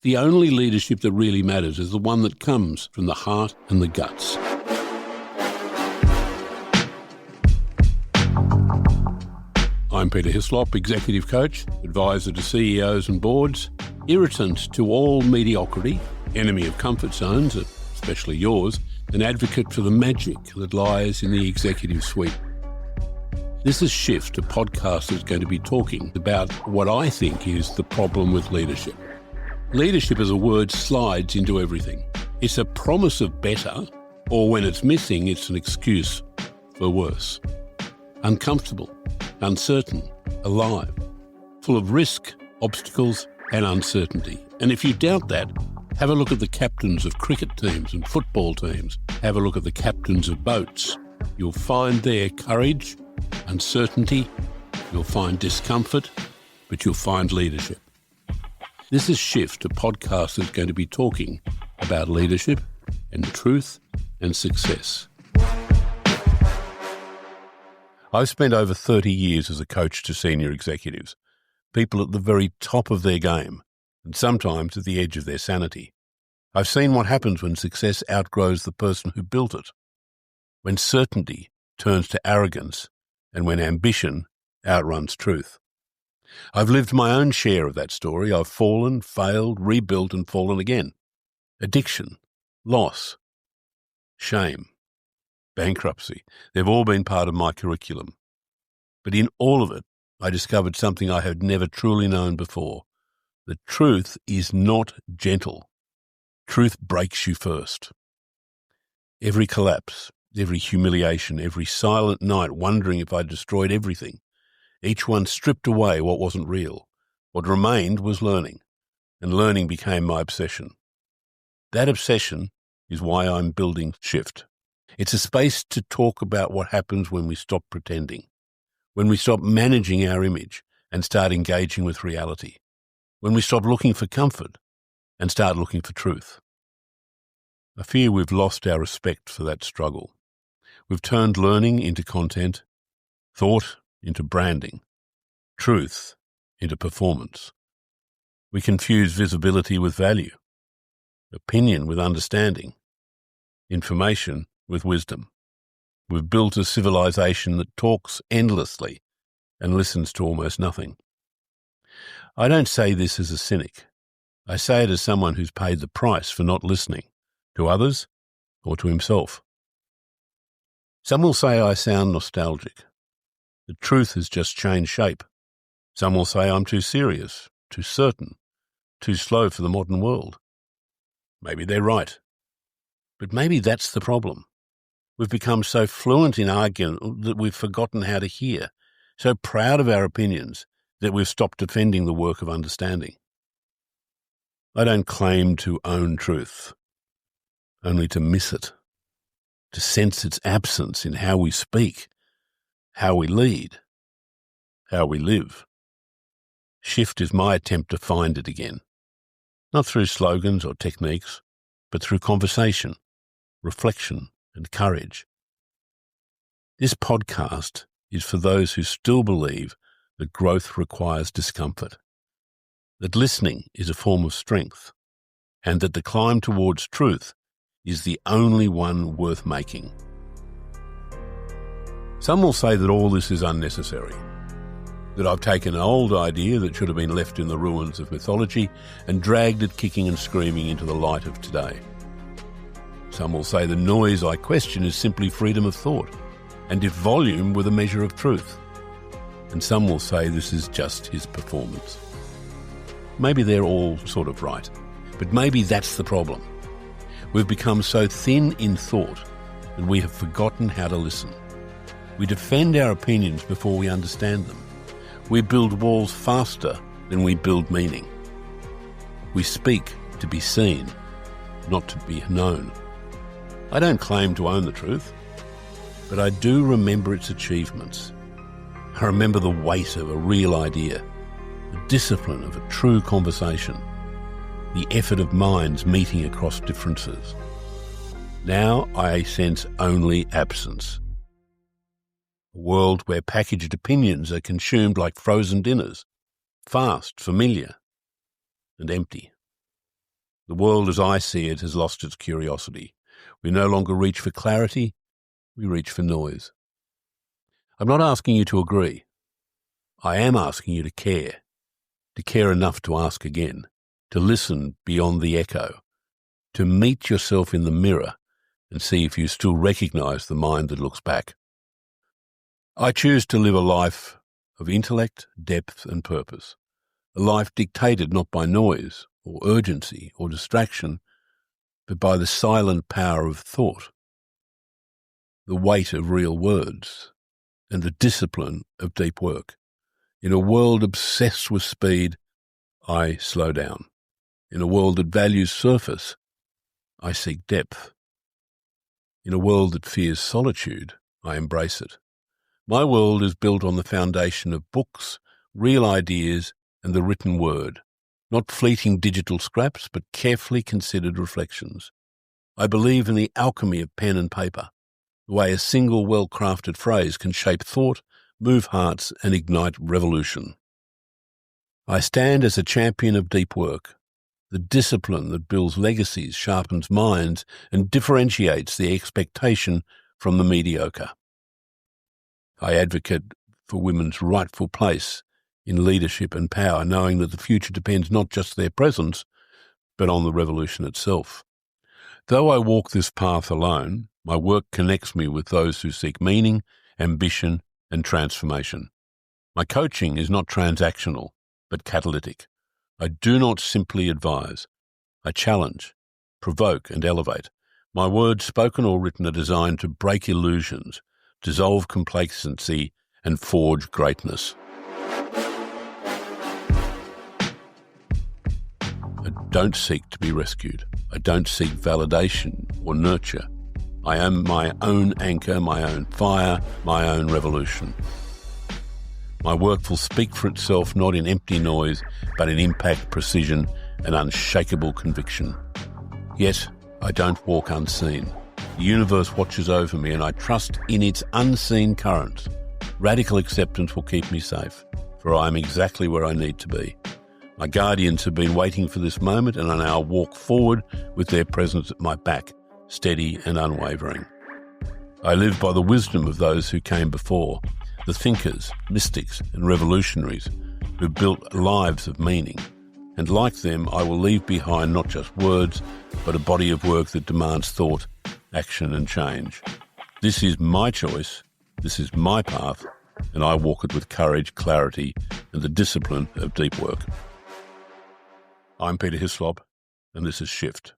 The only leadership that really matters is the one that comes from the heart and the guts. I'm Peter Hislop, Executive Coach, Advisor to CEOs and boards, irritant to all mediocrity, enemy of comfort zones, especially yours, an advocate for the magic that lies in the executive suite. This is Shift, a podcast that's going to be talking about what I think is the problem with leadership. Leadership as a word slides into everything. It's a promise of better, or when it's missing, it's an excuse for worse. Uncomfortable, uncertain, alive, full of risk, obstacles, and uncertainty. And if you doubt that, have a look at the captains of cricket teams and football teams. Have a look at the captains of boats. You'll find there courage, uncertainty, you'll find discomfort, but you'll find leadership. This is Shift, a podcast that's going to be talking about leadership and truth and success. I've spent over 30 years as a coach to senior executives, people at the very top of their game, and sometimes at the edge of their sanity. I've seen what happens when success outgrows the person who built it, when certainty turns to arrogance, and when ambition outruns truth. I've lived my own share of that story. I've fallen, failed, rebuilt, and fallen again. Addiction, loss, shame, bankruptcy, they've all been part of my curriculum. But in all of it, I discovered something I had never truly known before. The truth is not gentle. Truth breaks you first. Every collapse, every humiliation, every silent night wondering if I'd destroyed everything, each one stripped away what wasn't real. What remained was learning, and learning became my obsession. That obsession is why I'm building Shift. It's a space to talk about what happens when we stop pretending, when we stop managing our image and start engaging with reality, when we stop looking for comfort and start looking for truth. I fear we've lost our respect for that struggle. We've turned learning into content, thought into branding, truth into performance. We confuse visibility with value, opinion with understanding, information with wisdom. We've built a civilization that talks endlessly and listens to almost nothing. I don't say this as a cynic. I say it as someone who's paid the price for not listening to others or to himself. Some will say I sound nostalgic. The truth has just changed shape. Some will say I'm too serious, too certain, too slow for the modern world. Maybe they're right. But maybe that's the problem. We've become so fluent in arguing that we've forgotten how to hear, so proud of our opinions that we've stopped defending the work of understanding. I don't claim to own truth, only to miss it, to sense its absence in how we speak, how we lead, how we live. Shift is my attempt to find it again, not through slogans or techniques, but through conversation, reflection, and courage. This podcast is for those who still believe that growth requires discomfort, that listening is a form of strength, and that the climb towards truth is the only one worth making. Some will say that all this is unnecessary, that I've taken an old idea that should have been left in the ruins of mythology and dragged it kicking and screaming into the light of today. Some will say the noise I question is simply freedom of thought, and if volume were the measure of truth. And some will say this is just his performance. Maybe they're all sort of right, but maybe that's the problem. We've become so thin in thought that we have forgotten how to listen. We defend our opinions before we understand them. We build walls faster than we build meaning. We speak to be seen, not to be known. I don't claim to own the truth, but I do remember its achievements. I remember the weight of a real idea, the discipline of a true conversation, the effort of minds meeting across differences. Now I sense only absence. A world where packaged opinions are consumed like frozen dinners, fast, familiar, and empty. The world as I see it has lost its curiosity. We no longer reach for clarity, we reach for noise. I'm not asking you to agree. I am asking you to care enough to ask again, to listen beyond the echo, to meet yourself in the mirror and see if you still recognise the mind that looks back. I choose to live a life of intellect, depth and purpose, a life dictated not by noise or urgency or distraction, but by the silent power of thought, the weight of real words, and the discipline of deep work. In a world obsessed with speed, I slow down. In a world that values surface, I seek depth. In a world that fears solitude, I embrace it. My world is built on the foundation of books, real ideas, and the written word, not fleeting digital scraps, but carefully considered reflections. I believe in the alchemy of pen and paper, the way a single well-crafted phrase can shape thought, move hearts, and ignite revolution. I stand as a champion of deep work, the discipline that builds legacies, sharpens minds, and differentiates the expectation from the mediocre. I advocate for women's rightful place in leadership and power, knowing that the future depends not just their presence, but on the revolution itself. Though I walk this path alone, my work connects me with those who seek meaning, ambition, and transformation. My coaching is not transactional, but catalytic. I do not simply advise. I challenge, provoke, and elevate. My words, spoken or written, are designed to break illusions, dissolve complacency, and forge greatness. I don't seek to be rescued. I don't seek validation or nurture. I am my own anchor, my own fire, my own revolution. My work will speak for itself, not in empty noise, but in impact, precision, and unshakable conviction. Yet, I don't walk unseen. The universe watches over me, and I trust in its unseen currents. Radical acceptance will keep me safe, for I am exactly where I need to be. My guardians have been waiting for this moment, and I now walk forward with their presence at my back, steady and unwavering. I live by the wisdom of those who came before, the thinkers, mystics, and revolutionaries who built lives of meaning. And like them, I will leave behind not just words, but a body of work that demands thought, action, and change. This is my choice, this is my path, and I walk it with courage, clarity, and the discipline of deep work. I'm Peter Hislop, and this is Shift.